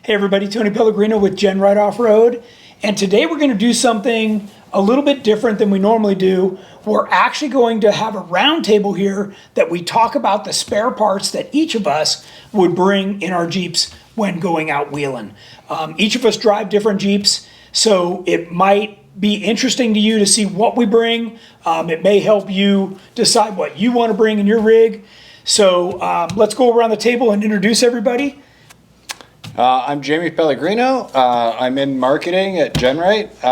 Hey everybody, Tony Pellegrino with GenRight Off Road, and today we're going to do something a little bit different than we normally do. We're actually going to have a round table here that we talk about the spare parts that each of us would bring in our Jeeps when going out wheeling. Each of us drive different Jeeps, so it might be interesting to you to see what we bring. It may help you decide what you want to bring in your rig. So let's go around the table and introduce everybody. I'm Jamie Pellegrino. I'm in marketing at GenRight,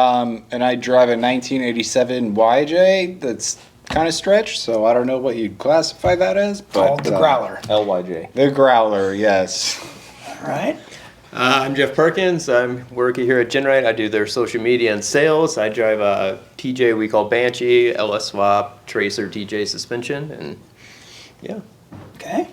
and I drive a 1987 YJ that's kind of stretched, so I don't know what you'd classify that as. But, Called the Growler. LYJ. The Growler, yes. All right. I'm Jeff Perkins. I'm working here at GenRight. I do their social media and sales. I drive a TJ we call Banshee, LS Swap, Tracer TJ suspension, and yeah. Okay.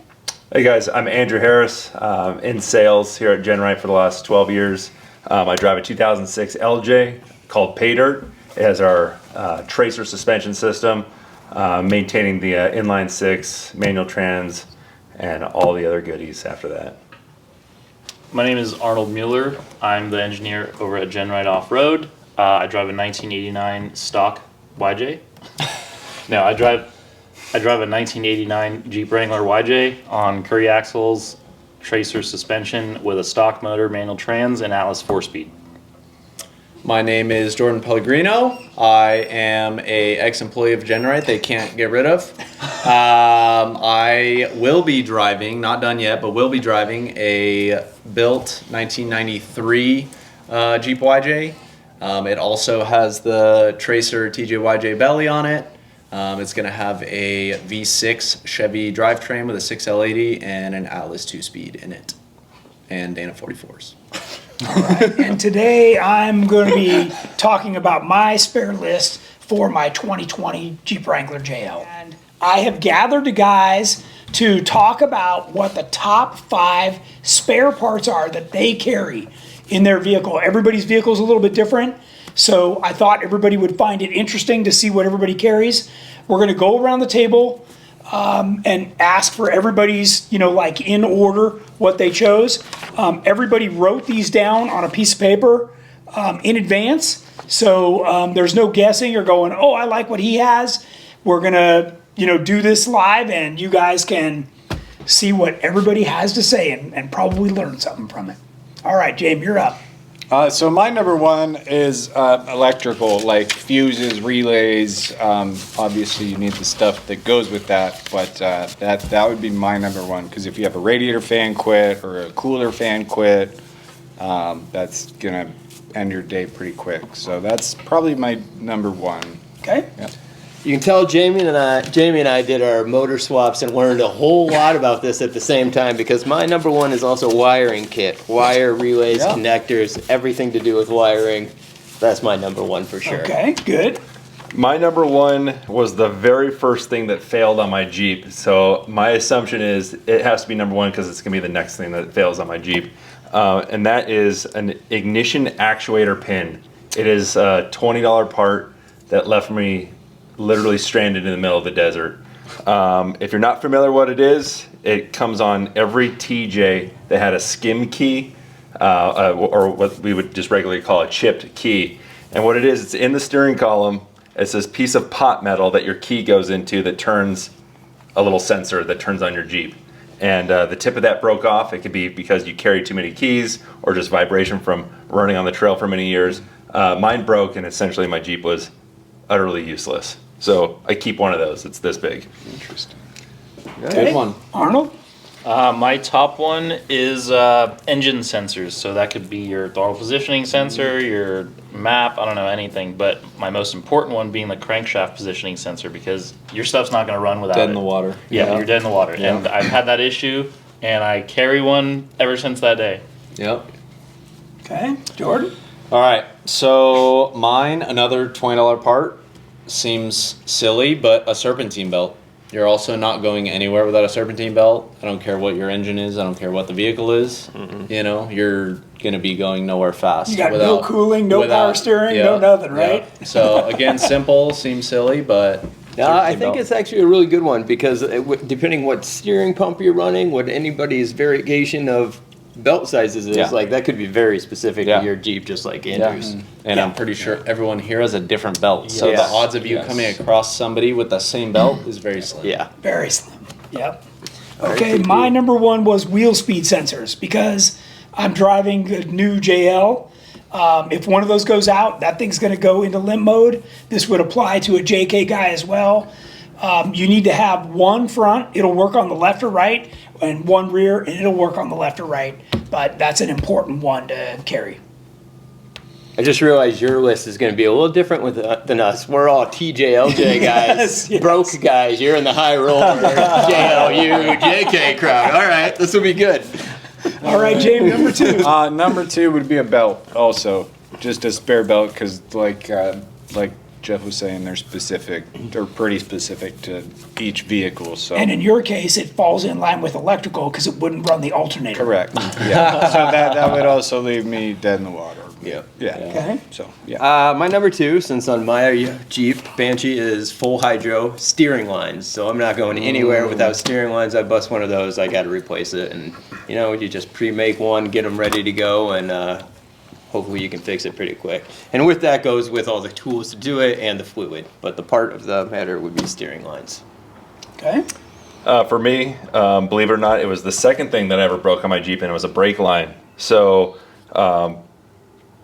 Hey guys, I'm Andrew Harris, in sales here at GenRight for the last 12 years. I drive a 2006 LJ called Pay Dirt. It has our Tracer suspension system, maintaining the inline six, manual trans, and all the other goodies after that. My name is Arnold Mueller. I'm the engineer over at GenRight Off Road. I drive a 1989 stock YJ. No, I drive a 1989 Jeep Wrangler YJ on Curry axles, Tracer suspension with a stock motor, manual trans, and Atlas 4-speed. My name is Jordan Pellegrino. I am a ex-employee of GenRight they can't get rid of. I will be driving, not done yet, but will be driving a built 1993 Jeep YJ. It also has the Tracer TJYJ belly on it. It's going to have a V6 Chevy drivetrain with a 6L80 and an Atlas 2-speed in it, and Dana 44s. All right. And today I'm going to be talking about my spare list for my 2020 Jeep Wrangler JL. And I have gathered the guys to talk about what the top 5 spare parts are that they carry in their vehicle. Everybody's vehicle is a little bit different, so I thought everybody would find it interesting to see what everybody carries. We're going to go around the table and ask for everybody's, like in order what they chose. Everybody wrote these down on a piece of paper in advance, so there's no guessing or going, oh, I like what he has. We're going to, do this live, and you guys can see what everybody has to say and probably learn something from it. All right, James, you're up. So my number one is electrical, like fuses, relays. Obviously, you need the stuff that goes with that, but that would be my number one, because if you have a radiator fan quit or a cooler fan quit, that's gonna end your day pretty quick. So that's probably my number one. Okay. Yeah. You can tell Jamie and I did our motor swaps and learned a whole lot about this at the same time, because my number one is also wiring kit. Wire, relays, connectors, everything to do with wiring. That's my number one for sure. Okay, good. My number one was the very first thing that failed on my Jeep. So my assumption is it has to be number one because it's going to be the next thing that fails on my Jeep. And that is an ignition actuator pin. It is a $20 part that left me literally stranded in the middle of the desert. If you're not familiar what it is, it comes on every TJ that had a skim key, or what we would just regularly call a chipped key. And what it is, it's in the steering column. It's this piece of pot metal that your key goes into that turns a little sensor that turns on your Jeep. And the tip of that broke off. It could be because you carried too many keys or just vibration from running on the trail for many years. Mine broke, and essentially my Jeep was utterly useless. So I keep one of those. It's this big. Interesting. Okay. Good one. Arnold? My top one is engine sensors. So that could be your throttle positioning sensor, your map, I don't know, anything. But my most important one being the crankshaft positioning sensor, because your stuff's not going to run without it. Dead in the water. Yeah, you're dead in the water. Yeah. And I've had that issue, and I carry one ever since that day. Yep. Okay. Jordan? All right. So mine, another $20 part. Seems silly, but a serpentine belt. You're also not going anywhere without a serpentine belt. I don't care what your engine is. I don't care what the vehicle is. You're going to be going nowhere fast. You got no cooling, no power steering, no nothing, right? Yeah. So again, simple, seems silly, but No, I think it's actually a really good one, because depending what steering pump you're running, what anybody's variation of belt sizes is, Yeah. like that could be very specific Yeah. to your Jeep, just like Andrews. And I'm pretty sure everyone here has a different belt. So Yes. the odds of you coming across somebody with the same belt is very slim. Yeah. Very slim. Yep. right, Okay, good my deal. number one was wheel speed sensors because I'm driving a new JL. If one of those goes out, that thing's going to go into limp mode. This would apply to a JK guy as well. You need to have one front, it'll work on the left or right, and one rear, and it'll work on the left or right. But that's an important one to carry. I just realized your list is going to be a little different than us. We're all TJLJ guys, Yes. broke guys. You're in the high roller, JLU, JK crowd. All right, this will be good. All right, Jamie, number two. Number 2 would be a belt also. Just a spare belt because like Jeff was saying, they're specific, they're pretty specific to each vehicle, so. And in your case, it falls in line with electrical because it wouldn't run the alternator. Correct, yeah. So that would also leave me dead in the water. Yeah. Yeah, Okay. so, yeah. My number 2, since on my Jeep Banshee is full hydro steering lines, so I'm not going anywhere without steering lines. I bust one of those, I got to replace it, and you just pre-make one, get them ready to go, and hopefully you can fix it pretty quick. And with that goes with all the tools to do it and the fluid, but the part of the matter would be steering lines. Okay. For me, believe it or not, it was the second thing that I ever broke on my Jeep, and it was a brake line. So,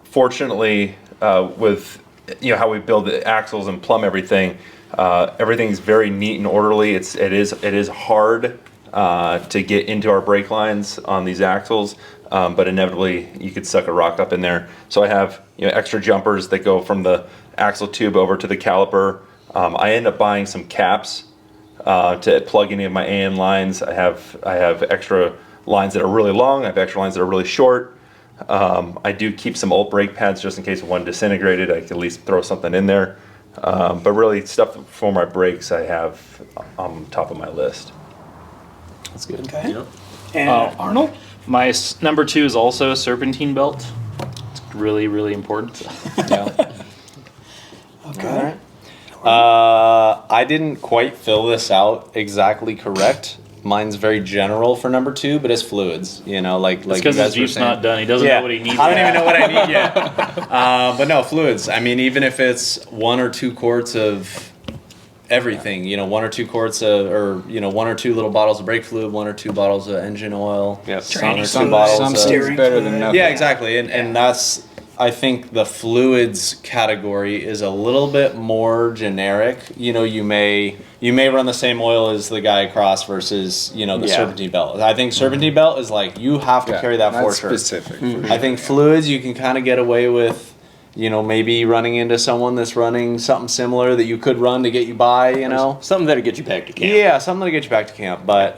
fortunately, with how we build the axles and plumb everything, everything's very neat and orderly. It is hard to get into our brake lines on these axles, but inevitably you could suck a rock up in there. So I have extra jumpers that go from the axle tube over to the caliper. I end up buying some caps to plug any of my AN lines. I have extra lines that are really long. I have extra lines that are really short. I do keep some old brake pads just in case one disintegrated. I can at least throw something in there. But really, stuff for my brakes I have on top of my list. That's good. Okay. Yep. And Arnold? My number 2 is also a serpentine belt. It's really, really important. Okay. I didn't quite fill this out exactly correct. Mine's very general for number 2, but it's fluids. Like It's you because guys his were Jeep's saying. not done. He doesn't know what he needs. I don't even know what I need yet. But no, fluids. I mean, even if it's 1 or 2 quarts of everything, 1 or 2 quarts of, or 1 or 2 little bottles of brake fluid, 1 or 2 bottles of engine oil. Yep. Training Some fluid, some steering seems better than fluid. nothing. Yeah, exactly. And that's, I think the fluids category is a little bit more generic. You may run the same oil as the guy across versus, the serpentine belt. I think serpentine belt is like, you have to Yeah, carry that for that's sure. specific. For I sure. think fluids you can kind of get away with, maybe running into someone that's running something similar that you could run to get you by, Something that'll get you back to camp. Yeah, something to get you back to camp. But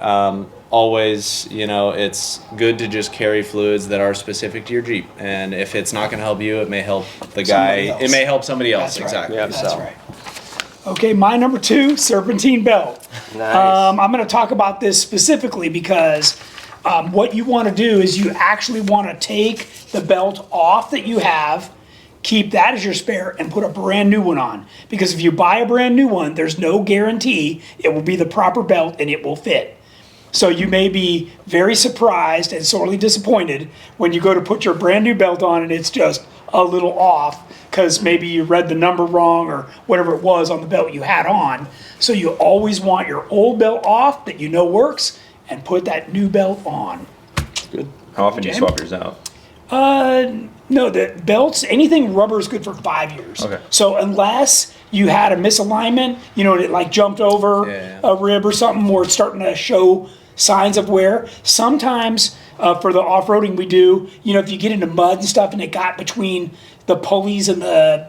always, it's good to just carry fluids that are specific to your Jeep. And if it's not going to help you, it may help the guy. Somebody else. It may help somebody else. That's right. Exactly. Yep. That's So. right. Okay, my number 2, serpentine belt. Nice. I'm going to talk about this specifically because what you want to do is you actually want to take the belt off that you have, keep that as your spare, and put a brand new one on. Because if you buy a brand new one, there's no guarantee it will be the proper belt and it will fit. So you may be very surprised and sorely disappointed when you go to put your brand new belt on and it's just a little off because maybe you read the number wrong or whatever it was on the belt you had on. So you always want your old belt off that you know works and put that new belt on. Good. How often do you Jam? swap yours out? No, the belts, anything rubber is good for 5 years. Okay. So unless you had a misalignment, it like jumped over Yeah. a rib or something where it's starting to show signs of wear. Sometimes for the off-roading we do, if you get into mud and stuff and it got between the pulleys and the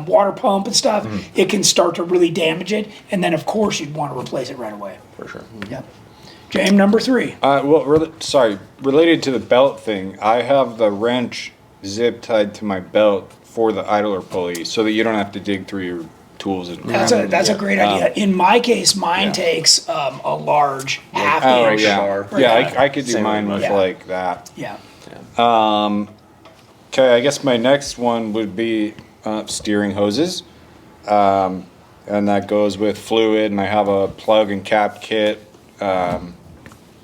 water pump and stuff, it can start to really damage it. And then of course you'd want to replace it right away. For sure. Yep. James, number 3. Related to the belt thing, I have the wrench zip tied to my belt for the idler pulley so that you don't have to dig through your tools. That's a great idea. In my case, mine takes a large half Oh, inch. yeah. Right. Yeah, I could do Same mine with with mine. like that. Yeah. Okay, I guess my next one would be steering hoses. And that goes with fluid, and I have a plug and cap kit.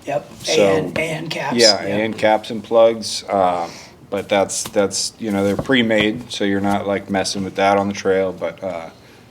Yep. So- and caps. Yeah, Yep. and caps and plugs. But that's they're pre-made, so you're not like messing with that on the trail. But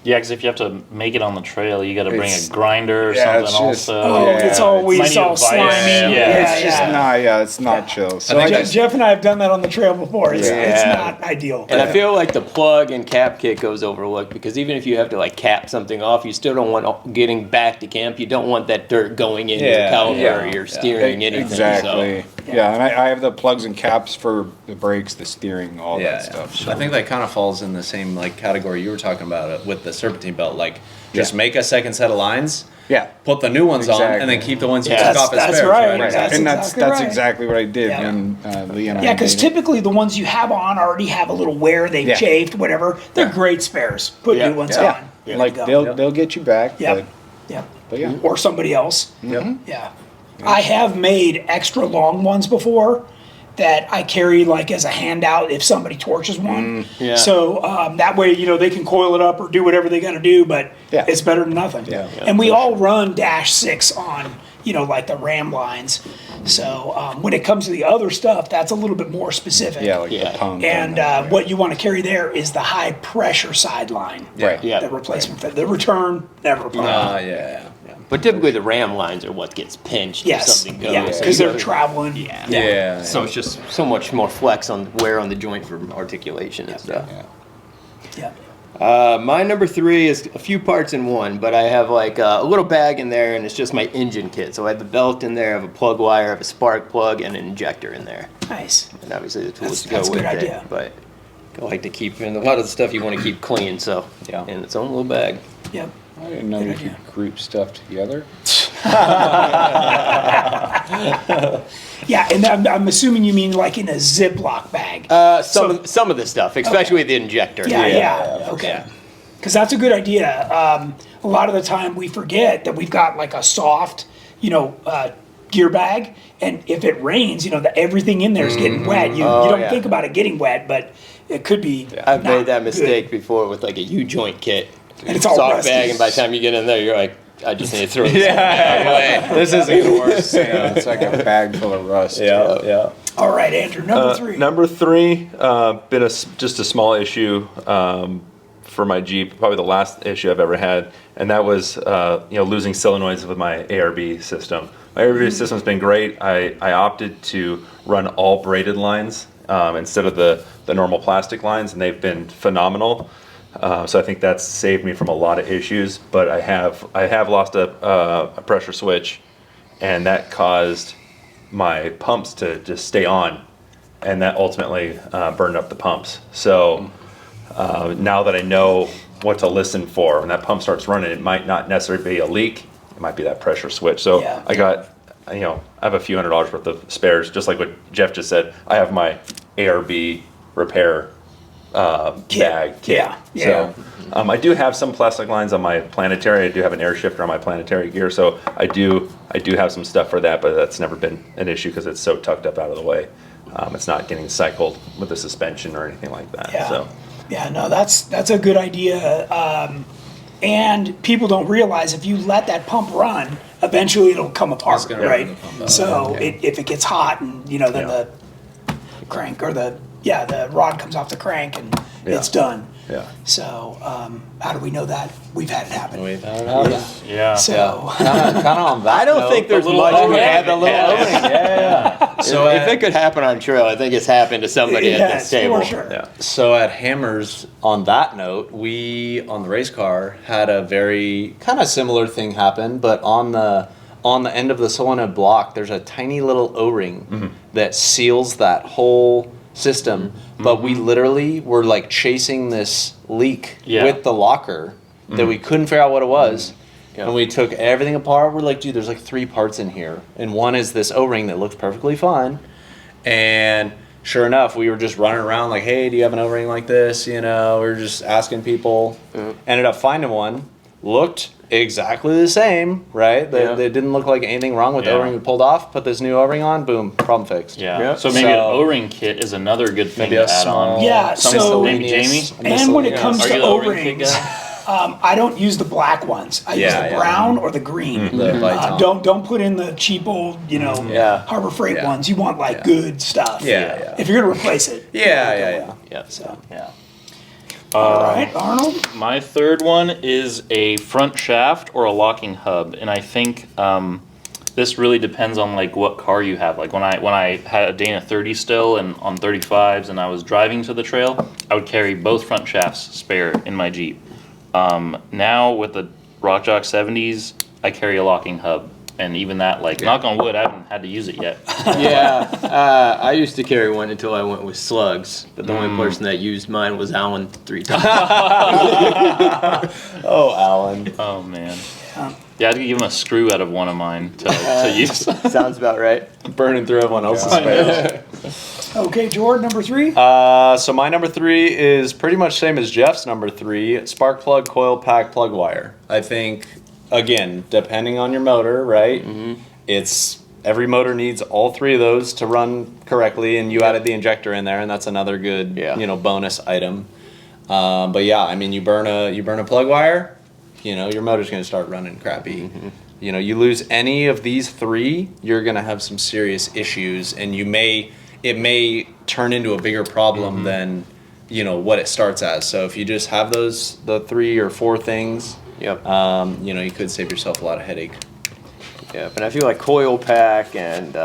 Yeah, because if you have to make it on the trail, you got to bring It's- a grinder or yeah, something it's just- also. Oh, Yeah, it's always might need a all visor. slimy. Yeah, it's just not. Yeah, it's not chill. So think Jeff and I have done that on the trail before. It's Yeah. not ideal. And I feel like the plug and cap kit goes overlooked because even if you have to like cap something off, you still don't want getting back to camp. You don't want that dirt going in your Yeah, caliper yeah, or your steering, anything. exactly. Yeah, and I have the plugs and caps for the brakes, the steering, all Yeah, that stuff. So. I think that kind of falls in the same like category you were talking about with the serpentine belt. Like, just make a second set of lines, Yeah. put the new ones on, and then Exactly. keep the ones you Yeah. took off as That's spares. right. Right. Right. That's and exactly that's right. exactly what I did Yeah. when Lee and I Yeah, because made it. typically the ones you have on already have a little wear, they've Yeah. chafed, whatever. They're great spares. Put Yeah. new ones Yeah. on. There Like you go. they'll get you back. Yep. Yep. But yeah. Or somebody else. Yep. Yeah. I have made extra long ones before that I carry like as a handout if somebody torches one. Yeah. So that way, they can coil it up or do whatever they got to do, but Yeah. it's better than nothing. Yeah. And we all run -6 on, like the ram lines. So when it comes to the other stuff, that's a little bit more specific. Yeah, like Yeah. the pump. And what you want to carry there is the high pressure sideline. Right. Yeah. The replacement fit. The return, never a problem. Yeah. But typically the ram lines are what gets pinched if Yes. something goes. Yeah, So because you they're gotta- traveling. Yeah. So it's just so much more flex on wear on the joint for articulation and stuff. Yeah. My number 3 is a few parts in one, but I have like a little bag in there, and it's just my engine kit. So I have the belt in there, I have a plug wire, I have a spark plug, and an injector in there, Nice. and obviously the tools to That's go a with good it. idea. But I like to keep in a lot of the stuff you want to keep clean, so Yeah. in its own little bag. Yep. I didn't know you could group stuff together. Yeah, and I'm assuming you mean like in a Ziploc bag. Some of the stuff, especially the injector. Yeah. Okay. Because that's a good idea. A lot of the time we forget that we've got like a soft, gear bag, and if it rains, that everything in there is getting wet. You don't yeah. think about it getting wet, but it could be. I've not made that good. mistake before with like a U-joint kit. And it's all soft rusty. bag, and by the time you get in there, you're like, I just need to throw this This isn't gonna work. Yeah, it's like a bag full of rust. Yeah. All right, Andrew, number 3. Number 3, been just a small issue for my Jeep, probably the last issue I've ever had, and that was losing solenoids with my ARB system. My ARB system's been great. I opted to run all braided lines instead of the normal plastic lines, and they've been phenomenal. So I think that's saved me from a lot of issues. But I have lost a pressure switch, and that caused my pumps to just stay on, and that ultimately burned up the pumps. So now that I know what to listen for, when that pump starts running, it might not necessarily be a leak. It might be that pressure switch. So Yeah. I got, I have a few $100s worth of spares, just like what Jeff just said. I have my ARB repair bag kit. Yeah. So I do have some plastic lines on my planetary. I do have an air shifter on my planetary gear, so I do have some stuff for that, but that's never been an issue because it's so tucked up out of the way. It's not getting cycled with the suspension or anything like that. Yeah. So Yeah, no, that's a good idea. And people don't realize if you let that pump run, eventually it'll come apart, gonna right? run the pump out. So if it gets hot and then the crank or the rod comes off the crank and it's done. yeah. So how do we know that? We've had it happen. Yeah. So Kind of on that. I don't think there's little much. overhang. Yeah, the little overhang. So if it could happen on trail, I think it's happened to somebody at this yes, table. for sure. Yeah. So at Hammers, on that note, we on the race car had a very kind of similar thing happen, but on the end of the solenoid block, there's a tiny little O-ring that seals that whole system. But we literally were like chasing this leak with the locker that we couldn't figure out what it was. And we took everything apart. We're like, dude, there's like 3 parts in here. And one is this O-ring that looks perfectly fine. And sure enough, we were just running around like, hey, do you have an O-ring like this? We were just asking people. Ended up finding one. Looked exactly the same, right? They didn't look like anything wrong with the Yeah. O-ring we pulled off. Put this new O-ring on, boom, problem fixed. Yeah. Yeah. So maybe an So- O-ring kit is another good thing Maybe to a add small, on. Yeah, Something so- maybe Jamie. And when it comes Are to you the O-ring kit O-rings, guy? I don't use the black ones. I use Yeah, the yeah. brown or the green. The Viton. Don't put in the cheap old, Yeah. Harbor Freight Yeah. ones. You want like good stuff. Yeah. If you're gonna replace it. Yeah. Yeah. So, Yeah. all right, Arnold. My third one is a front shaft or a locking hub, and I think this really depends on like what car you have. Like when I had a Dana 30 still and on 35s, and I was driving to the trail, I would carry both front shafts spare in my Jeep. Now with the Rock Jock 70s, I carry a locking hub, and even that, like knock on wood, I haven't had to use it yet. Yeah, I used to carry one until I went with slugs, but the only person that used mine was Alan 3 times. Oh, Alan. Oh man. Yeah, I had to give him a screw out of one of mine to use. Sounds about right. Burning through everyone else's space. Okay, Jordan, number 3. So my number 3 is pretty much same as Jeff's number 3. Spark plug, coil pack, plug wire. I think, again, depending on your motor, right? It's every motor needs all 3 of those to run correctly, and you added the injector in there, and that's another good, bonus item. But yeah, I mean, you burn a plug wire, your motor's going to start running crappy. You lose any of these 3, you're going to have some serious issues, and it may turn into a bigger problem than what it starts as. So if you just have the 3 or 4 things, Yep. you could save yourself a lot of headache. Yeah, but I feel like coil pack and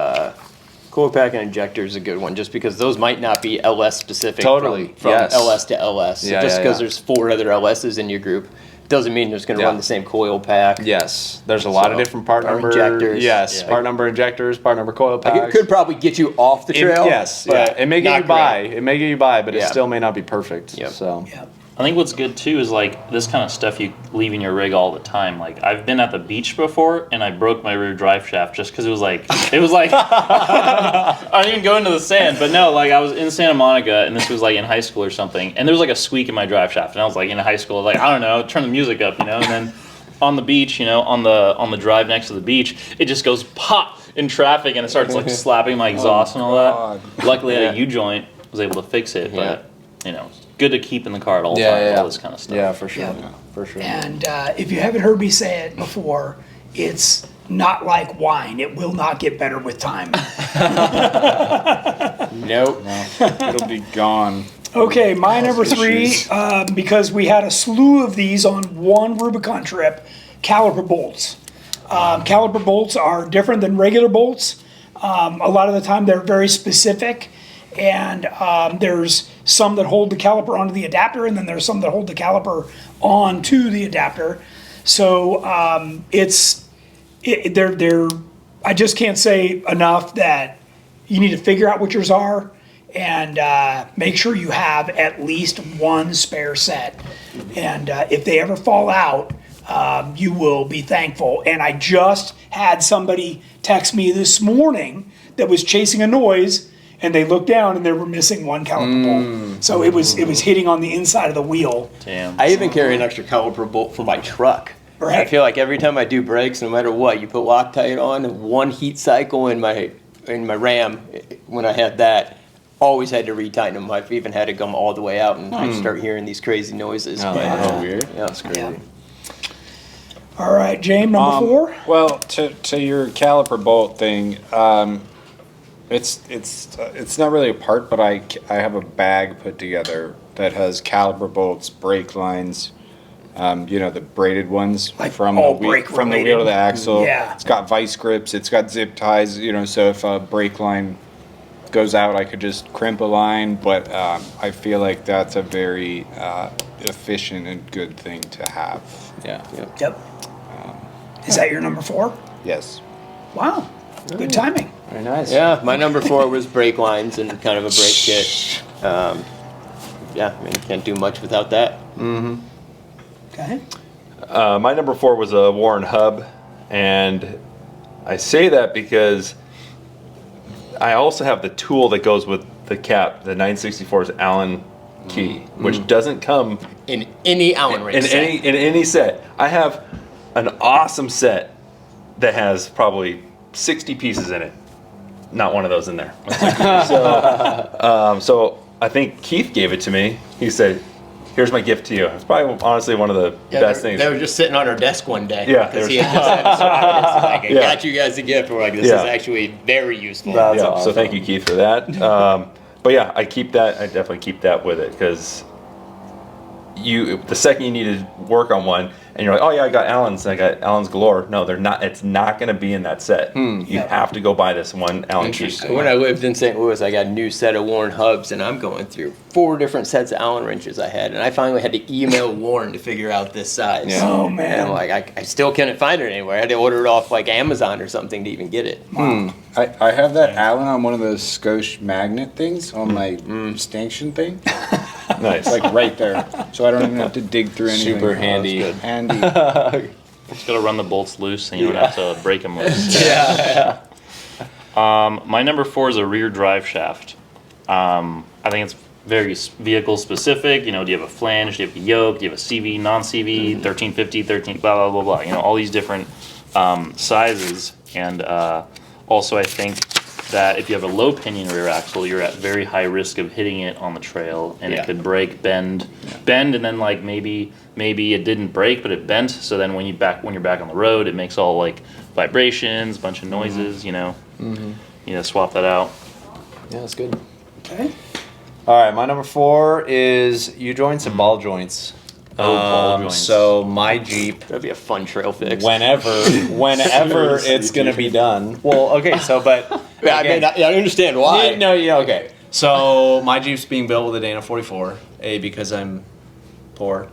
injector is a good one, just because those might not be LS specific. Totally, From yes. LS to LS. Yeah, Just yeah, because yeah. there's 4 other LSs in your group doesn't mean there's going to run the same coil pack. Yes, there's a lot of So, different part or number injectors. Yes, Yeah. part number injectors, part number coil Like, packs. it could probably get you off the trail. Yes, but yeah. It may get not you by. great. It may get you by, but it Yeah. still may not be perfect. Yep. So Yeah. I think what's good too is like this kind of stuff you leave in your rig all the time. Like I've been at the beach before and I broke my rear drive shaft just because it was like I didn't even go into the sand, but no, like I was in Santa Monica and this was like in high school or something, and there was like a squeak in my drive shaft, and I was like in high school, like I don't know, turn the music up, and then on the beach, on the drive next to the beach, it just goes pop in traffic and it starts like slapping my exhaust and all that. Luckily, I had a U-joint, was able to fix it, but good to keep in the car at all times, all this kind of stuff. yeah, for sure, Yeah. for sure. And if you haven't heard me say it before, it's not like wine. It will not get better with time. Nope. It'll be gone. Okay, my number 3, issues. because we had a slew of these on one Rubicon trip, caliper bolts. Caliper bolts are different than regular bolts. A lot of the time they're very specific, and there's some that hold the caliper onto the adapter, and then there's some that hold the caliper onto the adapter. So I just can't say enough that you need to figure out what yours are, and make sure you have at least one spare set. And if they ever fall out, you will be thankful. And I just had somebody text me this morning that was chasing a noise, and they looked down and they were missing one caliper bolt. So it was hitting on the inside of the wheel. Damn. I even carry an extra caliper bolt for my truck. Right. I feel like every time I do brakes, no matter what, you put Loctite on, one heat cycle in my Ram, when I had that, always had to retighten them. I've even had to come all the way out and I start hearing these crazy noises. Oh, but, that's weird. Yeah, it's crazy. Yeah. All right, James, number 4. Well, to your caliper bolt thing, it's not really a part, but I have a bag put together that has caliper bolts, brake lines, the braided ones Like from all the wheel, brake from the wheel to related. the axle. Yeah. It's got vice grips. It's got zip ties. So if a brake line goes out, I could just crimp a line. But I feel like that's a very efficient and good thing to have. Yeah. Yep. Is that your number 4? Yes. Wow. Good timing. Very nice. Yeah, my number 4 was brake lines and kind of a brake kit. Yeah, I mean, can't do much without that. Okay. My number 4 was a Warren hub, and I say that because I also have the tool that goes with the cap, the 964's Allen key, which doesn't come In any Allen wrench in set. any set. I have an awesome set that has probably 60 pieces in it. Not one of those in there. So I think Keith gave it to me. He said, here's my gift to you. It's probably honestly one of the best things. They were just sitting on our desk one day. Yeah, because he had just had to swap it. It's like, I got you guys a gift. We're like, this is actually very useful. That's awesome. So thank you, Keith, for that. But yeah, I keep that. I definitely keep that with it because the second you need to work on one, and you're like, oh yeah, I got Allen's galore. No, they're not. It's not going to be in that set. You have to go buy this one Allen key. When I lived in St. Louis, I got a new set of Warren hubs, and I'm going through 4 different sets of Allen wrenches I had, and I finally had to email Warren to figure out this size. Yeah. Oh, man. And I'm like, I still couldn't find it anywhere. I had to order it off like Amazon or something to even get it. I have that Allen on one of those Scotch magnet things on my stanchion thing. Nice. Like right there. So I don't even have to dig through anything. Super handy. Handy. Just gotta run the bolts loose, and you don't have to break them loose. Yeah. My number 4 is a rear drive shaft. I think it's very vehicle specific. You know, do you have a flange? Do you have a yoke? Do you have a CV, non-CV, 1350, 13, blah, blah, blah, blah. You know, all these different sizes. And also I think that if you have a low pinion rear axle, you're at very high risk of hitting it on the trail, and it could break, bend, and then like maybe it didn't break, but it bent. So then when you're back on the road, it makes all like vibrations, a bunch of noises. You know, you know, swap that out. Yeah, that's good. Okay. All right, my number 4 is U-joints and ball joints. Ball joints. So my Jeep, That'd be a fun trail fix. whenever it's gonna be done. Well, okay, so but Yeah, I mean, I understand why. Okay. So my Jeep's being built with a Dana 44. Because I'm poor.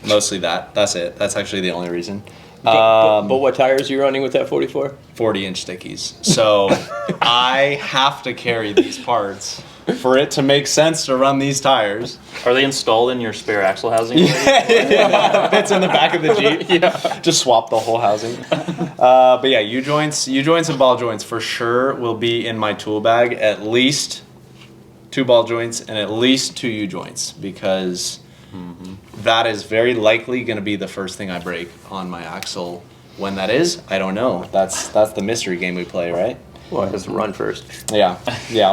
Mostly that. That's it. That's actually the only reason. But what tires are you running with that 44? 40-inch stickies. So I have to carry these parts for it to make sense to run these tires. Are they installed in your spare axle housing? Fits in the back of the Jeep. Just swap the whole housing. But yeah, U-joints and ball joints for sure will be in my tool bag. At least 2 ball joints and at least 2 U-joints, because that is very likely going to be the first thing I break on my axle. When that is, I don't know. That's the mystery game we play, right? Well, just run first. Yeah,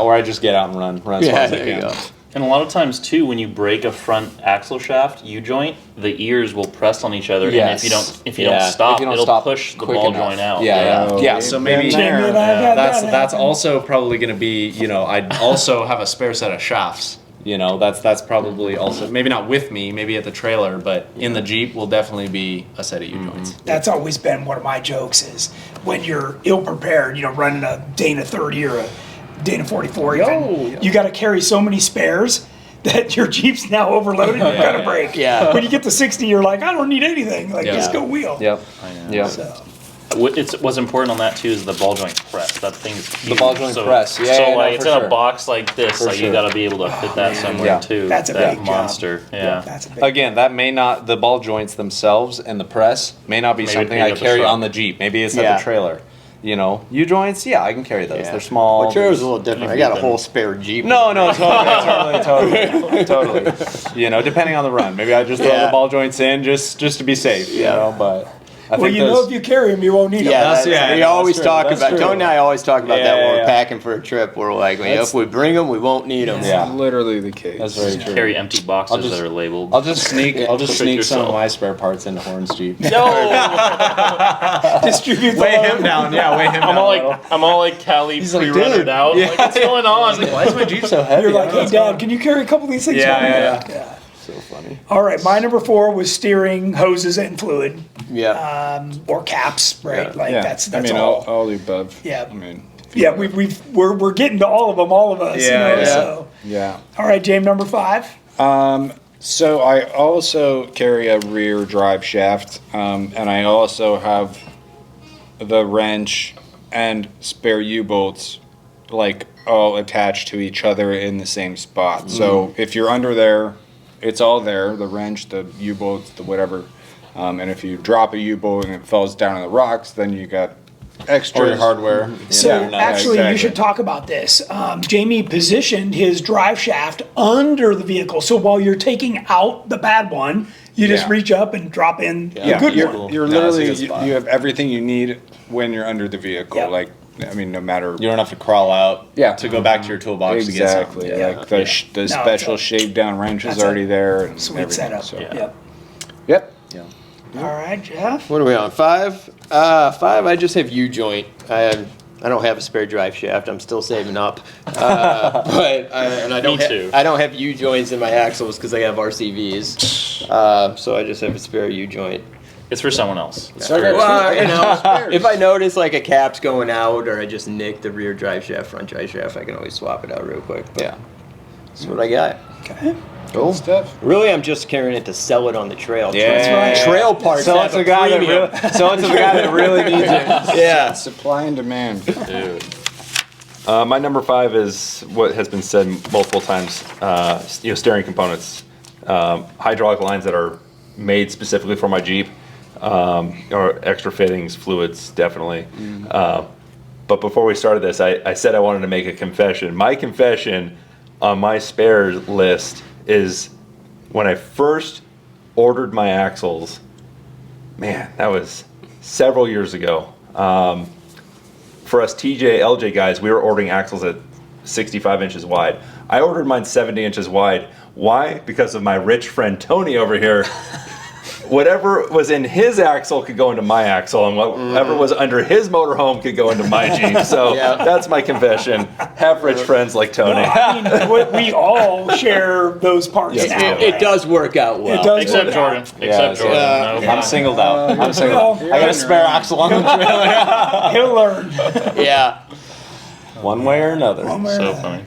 or I just get out and run as fast as I there you can. go. And a lot of times too, when you break a front axle shaft U-joint, the ears will press on each other, Yes. and if you don't stop, it'll push the quick ball enough. joint out. Yeah. So maybe Jamie and I have had that that's happen. also probably going to be, you know, I'd also have a spare set of shafts. You know, that's probably also, maybe not with me, maybe at the trailer, but in the Jeep will definitely be a set of U-joints. That's always been one of my jokes is when you're ill-prepared, you know, running a Dana 30 or a Dana 44 even, you got to carry so many spares that your Jeep's now overloaded, you've got to break. Yeah. When you get to 60, you're like, I don't need anything. Like, just go wheel. Yep. Yep. So, What's important on that too is the ball joint press. That thing's huge. ball joint press. Yeah, So yeah, no, like it's for in sure. a box like this. For Like sure. you got to be able to fit that somewhere Yeah. too. That's a that big job. monster. Yeah. that's a big Again, that may not, the ball joints themselves and the press may not be Maybe something pick I up the carry truck. on the Jeep. Maybe it's at Yeah. the trailer. You know, U-joints, yeah, I can carry those. Yeah. They're small. My trailer's a little different. I got a whole spare Jeep. No, totally. You know, depending on the run. Maybe I just throw Yeah. the ball joints in just to be safe, you know, but I well, think you know, those, if you carry them, you won't need them. Yeah, That's- that's, yeah, we no, always that's true, talk that's about. true. Tony and I always talk about Yeah, that when yeah, we're yeah. packing for a trip. We're like, if we bring them, we won't need them. Yeah. Literally the case. that's very true. Carry empty boxes I'll just- that are labeled. I'll just sneak some of yourself. my spare parts into Horn's Jeep. Distribute the Weigh load. him down, yeah, weigh him down. I'm all like Cali like, pre-runnered dude. out. Yeah. Like, what's going on? Why is my Jeep so heavy? You're like, hey, Dad, can you carry a couple of these things? Yeah, for me?" yeah. So funny. All right, my number 4 was steering, hoses, and fluid, Yeah. or caps, right? Yeah. Like Yeah. that's I mean, all. all the above. Yeah. I mean, Yeah, we're getting to all of them, all of us. Yeah, you know, yeah. So. yeah. All right, James, number 5. So I also carry a rear drive shaft, and I also have the wrench and spare U-bolts, like all attached to each other in the same spot. So if you're under there, it's all there, the wrench, the U-bolts, the whatever. And if you drop a U-bolt and it falls down in the rocks, then you got extra Or your hardware. So Yeah, actually, you exactly. should talk about this. Jamie positioned his drive shaft under the vehicle, so while you're taking out the bad one, you just Yeah. reach up and drop in the Yeah, good you're, one. you're No, that's a literally good spot. you have everything you need when you're under the vehicle. Yeah. Like I mean, no matter. You don't have to crawl out Yeah. to go back to your toolbox to get Exactly. something. Like the special shave down wrench is that's a already there. And Sweet everything, setup. so. Yep. Yep. All right, Jeff. What are we on? 5? 5. I just have U-joint. I don't have a spare drive shaft. I'm still saving up. I don't. Me too. I don't have U-joints in my axles because I have RCVs. So I just have a spare U-joint. It's for someone else. Well, you know, if I notice like a cap's going out or I just nick the rear drive shaft, front drive shaft, I can always swap it out real quick. But Yeah. that's what I got. Okay. Cool stuff. Really, I'm just carrying it to sell it on the trail. Yeah. That's right. Trail parts. So have it's the guy premium. that really needs it. Yeah. Supply and demand. Dude. My number 5 is what has been said multiple times. Steering components, hydraulic lines that are made specifically for my Jeep, or extra fittings, fluids, definitely. But before we started this, I said I wanted to make a confession. My confession on my spare list is when I first ordered my axles. Man, that was several years ago. For us TJ, LJ guys, we were ordering axles at 65 inches wide. I ordered mine 70 inches wide. Why? Because of my rich friend Tony over here. Whatever was in his axle could go into my axle, and whatever was under his motorhome could go into my Jeep. So that's my confession. Have rich friends like Tony. I mean, we all share those parts Yes, now. It does work out well. It does Except work Jordan. out. Except Jordan. No, I'm singled out. I'm singled. Well, I got a spare axle on the trailer. He'll learn. Yeah. One way or another. So funny.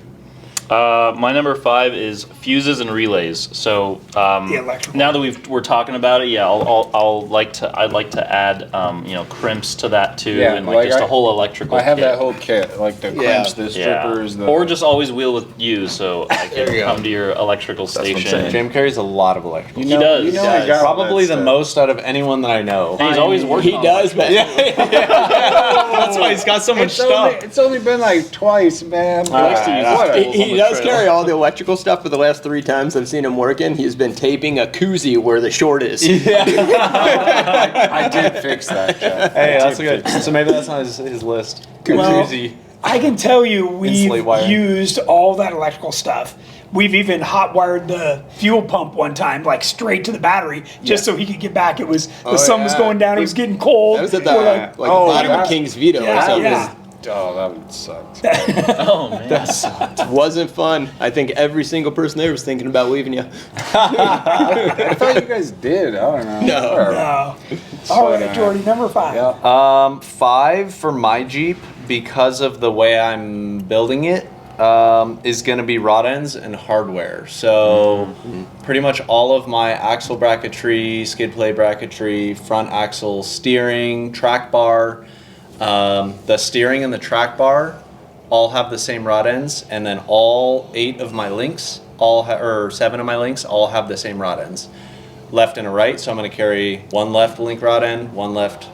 My number 5 is fuses and relays. So The electrical. now that we're talking about it, yeah, I'd like to add crimps to that too, Yeah, and like just a I- whole electrical. I have kit. that whole kit, like the crimps, the strippers, the. Or just always wheel with you, so I There you can go. come to your electrical what I'm station. saying. Jim carries a lot of electrical. He does. I does. got all Probably that the stuff. most out of anyone that I know. He's always working. He on does, electrical. man. That's why he's got so much stuff. It's only been like twice, man. likes to use his Whatever. tools. He on the does trail. carry all the electrical stuff. For the last 3 times I've seen him working, he's been taping a koozie where the short is. I did fix that, Jeff. Hey, that's good. So maybe that's on his list. Well, Koozie. I can tell you we've Insulate wiring. used all that electrical stuff. We've even hot wired the fuel pump one time, like straight to the battery, just so he could get back. It was the sun was yeah. going down. It was getting cold. That was at the, We're like, the oh, bottom that- of King's Veto or Yeah, something. yeah. Oh, that would suck. Oh man. It wasn't fun. I think every single person there was thinking about leaving you. I thought you guys did. I don't know. No. Whatever. All right, Jordy, number 5. Yeah. 5 for my Jeep, because of the way I'm building it, is going to be rod ends and hardware. So pretty much all of my axle bracketry, skid plate bracketry, front axle steering, track bar, the steering and the track bar all have the same rod ends, and then all 8 of my links, or 7 of my links, all have the same rod ends. Left and a right, so I'm going to carry one left link rod end, one right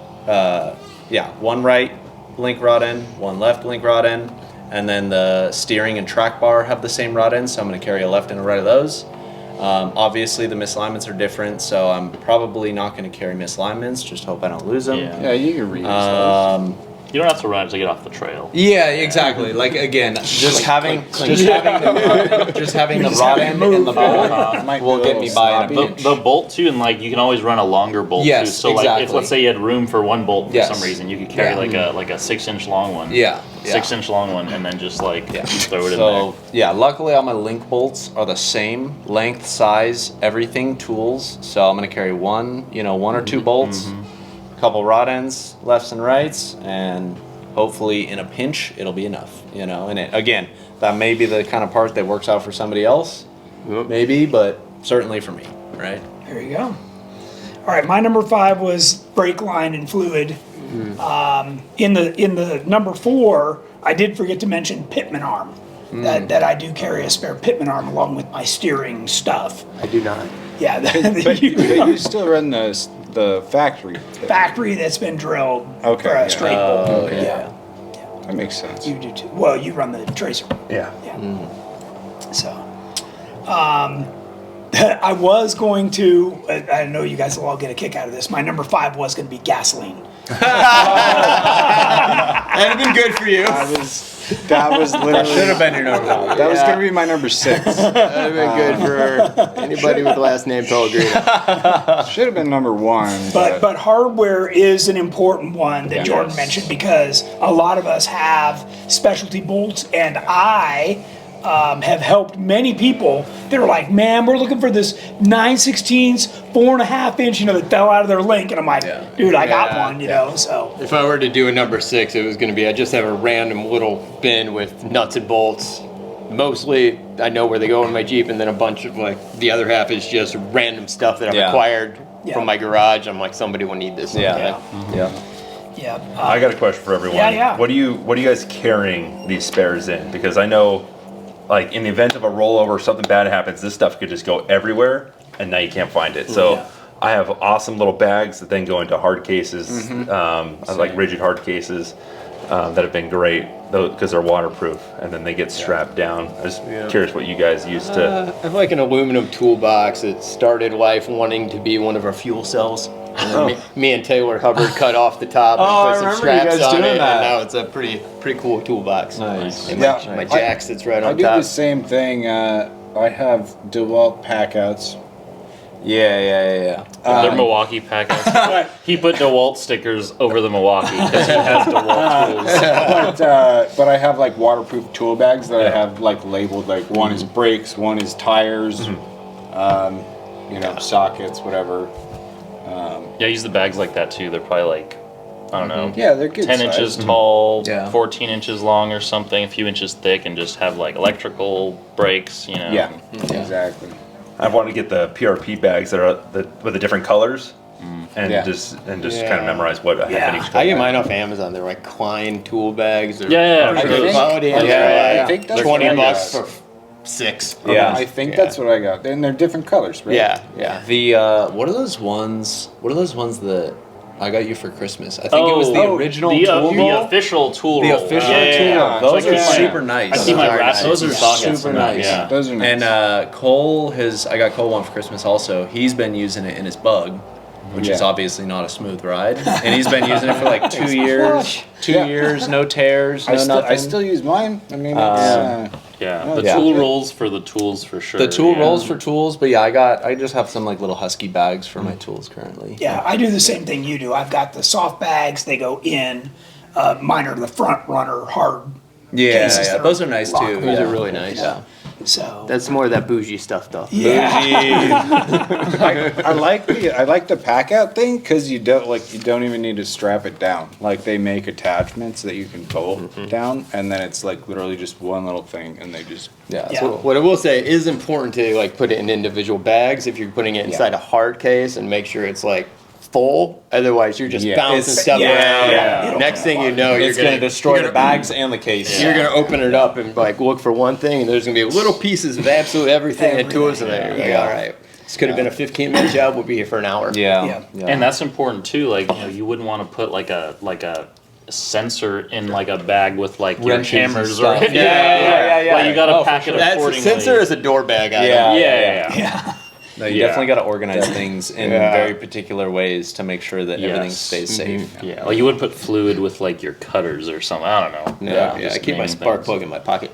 link rod end, one left link rod end, and then the steering and track bar have the same rod end, so I'm going to carry a left and a right of those. Obviously the misalignments are different, so I'm probably not going to carry misalignments, just hope I don't lose them. Yeah. Yeah, you can reuse those. You don't have to run it to get off the trail. Yeah, exactly. Like again, just having the rod end and the bolt Might be will a get little me by in a sloppy. pinch. The bolt too, and like you can always run a longer bolt Yes, too. So like if exactly. let's say you had room for one bolt for Yes. some reason, you could carry Yeah. like a 6-inch long one. Yeah, 6-inch long one, and then just like throw it in So there. yeah, luckily all my link bolts are the same length, size, everything, tools. So I'm gonna carry one or 2 bolts, a couple rod ends, lefts and rights, and hopefully in a pinch it'll be enough. And again, that may be the kind of part that works out for somebody else, maybe, but certainly for me, right? There you go. All right, my number 5 was brake line and fluid. In the number 4, I did forget to mention pitman arm. That I do carry a spare pitman arm along with my steering stuff. I do not. Yeah, But you still run the factory. pit. factory that's been drilled Okay, for a yeah. straight bolt. Oh, yeah. Yeah, That makes sense. you do too. Well, you run the tracer. Yeah. Yeah. So, I was going to. I know you guys will all get a kick out of this. My number 5 was going to be gasoline. That'd have been good for you. That was literally. Should have been your number one. That was gonna be my number 6. That'd have been good for anybody with the last name Pellegrino. Should have been number 1. But hardware is an important one that Yeah. Jordan mentioned because a lot of us have specialty bolts, and I have helped many people. They're like, man, we're looking for this 9/16, 4.5 inch, that fell out of their link, and I'm like, dude, I got one, So If I were to do a number 6, it was going to be I just have a random little bin with nuts and bolts. Mostly, I know where they go in my Jeep, and then a bunch of the other half is just random stuff that I've acquired from my garage. I'm like, somebody will need this. Yeah. I got a question for everyone. Yeah. What are you guys carrying these spares in? Because I know, in the event of a rollover, something bad happens, this stuff could just go everywhere, and now you can't find it. So I have awesome little bags that then go into hard cases. I like rigid hard cases that have been great because they're waterproof, and then they get strapped down. I'm just curious what you guys use to. I have an aluminum toolbox that started life wanting to be one of our fuel cells. And then me and Taylor Hubbard cut off the top and I put some remember you straps guys on doing it, that. and now it's a pretty cool toolbox. Nice. And Yeah. my jack sits right I on do top. the same thing. I have DeWalt packouts. Yeah. They're Milwaukee packouts. He put DeWalt stickers over the Milwaukee because he has DeWalt tools. But I have waterproof tool bags that I have labeled one is brakes, one is tires, sockets, whatever. Yeah, I use the bags like that too. They're probably I don't know. Yeah, they're good 10 size. inches tall, Yeah. 14 inches long or something, a few inches thick, and just have electrical brakes, Yeah, exactly. I want to get the PRP bags that are with the different colors, and Yeah. just kind of memorize what I have in each I color. get mine off Amazon. They're Klein tool bags. They're Yeah, pretty sure. good quality. and Yeah, they're I think that's $20 what I bucks got. for 6. Yeah. I think that's what I got. And they're different colors, right? Yeah. The what are those ones? What are those ones that I got you for Christmas? I think it was the original tool the roll. official tool The roll. official Yeah, tool yeah, roll. yeah. Those So I are keep my- super nice. I keep my Those are ratchets Those and are sockets super in that, nice. Yeah. Those are nice. And Cole, I got Cole one for Christmas also. He's been using it in his Bug, which is Yeah. obviously not a smooth ride. And he's been using it for 2 years. 2 Yeah. years, no tears, no I nothing. still use mine. I mean, it's, Yeah, the Yeah. tool rolls for the tools for sure. the tool yeah. rolls for tools, but yeah, I just have some little husky bags for my tools currently. Yeah, I do the same thing you do. I've got the soft bags, they go in. Mine are the front runner hard Yeah, cases that those are nice too. lockable. Those are really nice. Yeah. So That's more of that bougie stuff, though. I like the pack out thing because you don't even need to strap it down. They make attachments that you can bolt down, and then it's literally just one little thing, and they just Yeah, Yeah. cool. What I will say is important to put it in individual bags if you're putting it inside a hard case and make sure it's full. Otherwise, you're just Yeah. bouncing It's- stuff yeah, around. yeah. It'll Next fall thing you apart. know, It's going to destroy the bags and the case. You're gonna open it up and look for one thing, and there's gonna be little pieces of absolutely everything and tools in there. You're Yeah. all right. This could have been a 15-minute job. We'll be here for an hour. Yeah. And that's important too. You wouldn't want to put a sensor in a bag with your Wrenches and hammers stuff. or Yeah. you got to Oh, pack for it sure. That's accordingly. sensor is a door bag item. Yeah. yeah. No, you Yeah. definitely got to organize things in Yeah. very particular ways to make sure that everything Yes. stays safe. Yeah, you wouldn't put fluid with your cutters or something. I don't know. Yeah, I Just keep my main spark things. plug in my pocket.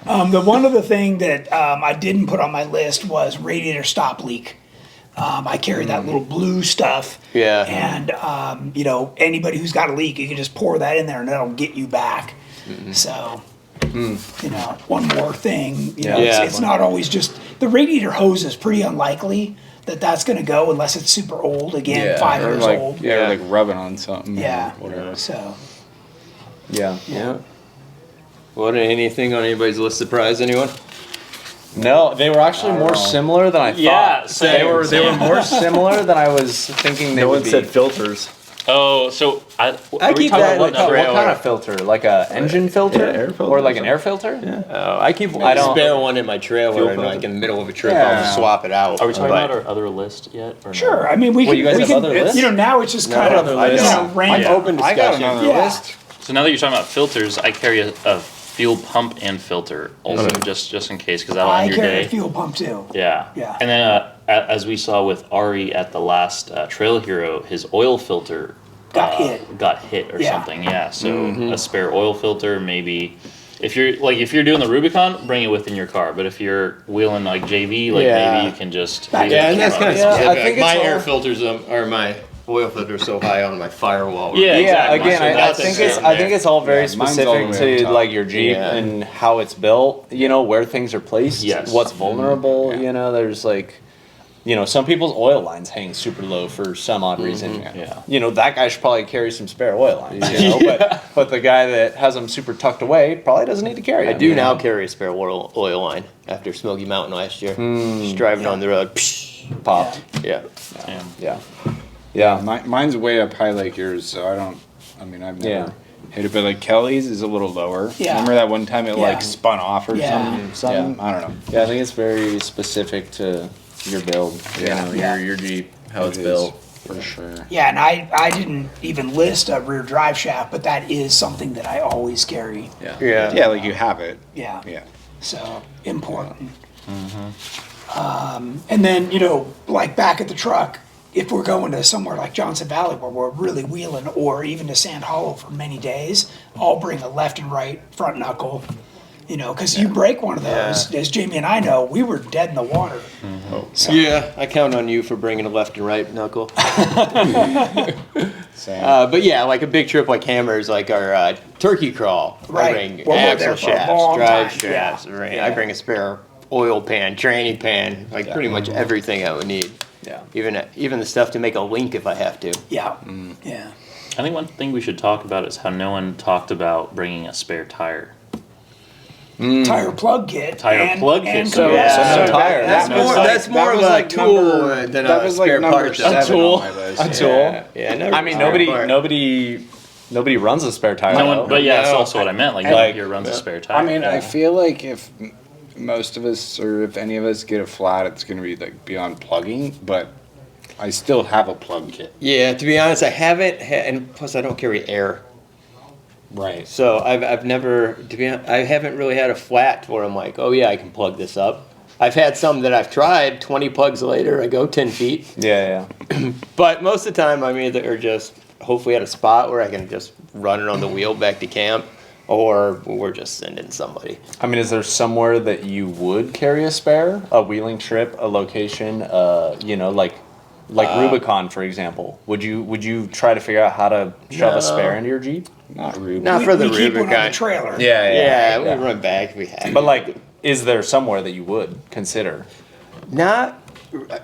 The one other thing that I didn't put on my list was radiator stop leak. I carry that little blue stuff. Yeah. And, anybody who's got a leak, you can just pour that in there and that'll get you back. So, one more thing. Yeah. It's not always just, the radiator hose is pretty unlikely that that's going to go unless it's super old. Again, Yeah, 5 or years old. or rubbing on something. Yeah. Or whatever. So, Yeah. Yeah. What, anything on anybody's list surprise anyone? No, they were actually more similar than I thought. Yeah, same, they were same. more similar than I was thinking they No would one be. said filters. Oh, so are we keep talking that about in the What trailer. kind of filter? Like a engine filter? air filter Or like or an air filter? Yeah. I keep I a don't- spare one in my trailer, Fuel and filter. in the middle of a trip, Yeah. I'll just swap it out. Are we talking But- about our other list yet? Or no? sure. I mean, we Well, can, you guys we have can, other lists? now it's just kind of, other lists. random. Open I got discussion. another Yeah. list. So now that you're talking about filters, I carry a fuel pump and filter also just in case because that'll I end your carry day. a fuel pump too. Yeah. Yeah. And then as we saw with Ari at the last Trail Hero, his oil filter Got hit. or Yeah. something. Yeah, so a spare oil filter, maybe. If you're doing the Rubicon, bring it within your car. But if you're wheeling like JV, like Yeah. maybe you can just Back leave it Yeah, in and your that's car. kind of Yeah, I specific. think My it's air all- filters or my oil filter so high on my firewall. Yeah, exactly. Again, So I that's think it it's down I think there. it's all very Yeah, mine's all the specific way on to top. like your Jeep Yeah. and how it's built. You know where things are placed. Yes. What's vulnerable. Yeah. You know, there's like, you know, some people's oil lines hang super low for some odd reason. Yeah. You know, that guy should probably carry some spare oil lines. You know, but the guy that has them super tucked away probably doesn't need to carry I them. do you now know? carry a spare oil line after Smoky Mountain last year. Just driving on the road. Pop. Yeah. Damn. Yeah. Yeah, mine's way up high like yours, so I've never Yeah. hit it, but like Kelly's is a little lower. Yeah. Remember that one time it Yeah. like spun off or Yeah. something? I don't know. Yeah, I think it's very specific to your build. Yeah. You know, your Jeep, how it's It is, built. for sure. Yeah, and I didn't even list a rear drive shaft, but that is something that I always carry. Yeah. Yeah, like you have it. Yeah. Yeah. So important. And then, you know, like back at the truck, if we're going to somewhere like Johnson Valley where we're really wheeling, or even to Sand Hollow for many days, I'll bring a left and right front knuckle. You know, because you break one of those, as Jamie and I know, we were dead in the water. So, Yeah, I count on you for bringing a left and right knuckle. Same. But yeah, like a big trip like Hammers, like our turkey crawl. Right. I bring Well, we're there axle for a shafts, long drive time, shafts. yeah. Right. I bring a spare oil pan, tranny pan, like pretty much everything I would need. Yeah. Even the stuff to make a link if I have to. yeah, yeah. I think one thing we should talk about is how no one talked about bringing a spare tire. Tire plug kit. Tire plug kit, And so- correct. So So tire. That's That was more. like- That's more that of was a like tool number- than that a was like spare number part. 7 tool. on my list. A tool. Yeah. Never I mean, nobody runs a spare tire. No one, though. but yeah, that's No. also what I meant. Like, Like, your runs a spare tire. I mean, I feel like if most of us, or if any of us get a flat, it's going to be like beyond plugging, but I still have a plug kit. Yeah. To be honest, I haven't, and plus I don't carry air. Right. So I've never, to be honest, I haven't really had a flat where I'm like, oh yeah, I can plug this up. I've had some that I've tried, 20 plugs later, I go 10 feet. Yeah, But most of the time I'm either just hopefully at a spot where I can just run it on the wheel back to camp, or we're just sending somebody. I mean, is there somewhere that you would carry a spare? A wheeling trip, a location, you know, like Rubicon, for example. Would you try to figure out how to shove No. a spare into your Jeep? Not Ruby. Not for the we keep one on the Rubicon. trailer. Yeah, we run back if we have. But like, is there somewhere that you would consider? Not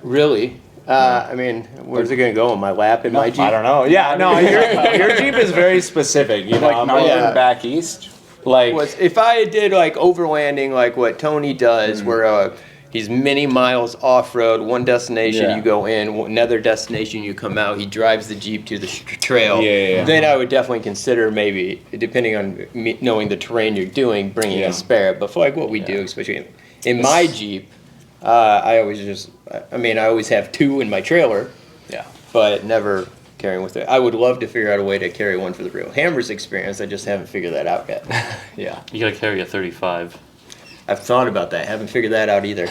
really. I mean, where's it gonna go? On my lap in my Jeep? I don't know. Yeah, no, your Jeep is very specific. You know, Like I'm northern yeah. back east? like If I did like overlanding, like what Tony does, where he's many miles off road, one destination Yeah. you go in, another destination you come out. He drives the Jeep to the trail. Yeah. Then I would definitely consider maybe, depending on me knowing the terrain you're doing, bringing Yeah. a spare. But for like what we do, especially in my Jeep, I always have two in my trailer, yeah. but never carrying with it. I would love to figure out a way to carry one for the real Hammers experience. I just haven't figured that out yet. Yeah. you gotta carry a 35. I've thought about that. Haven't figured that out either.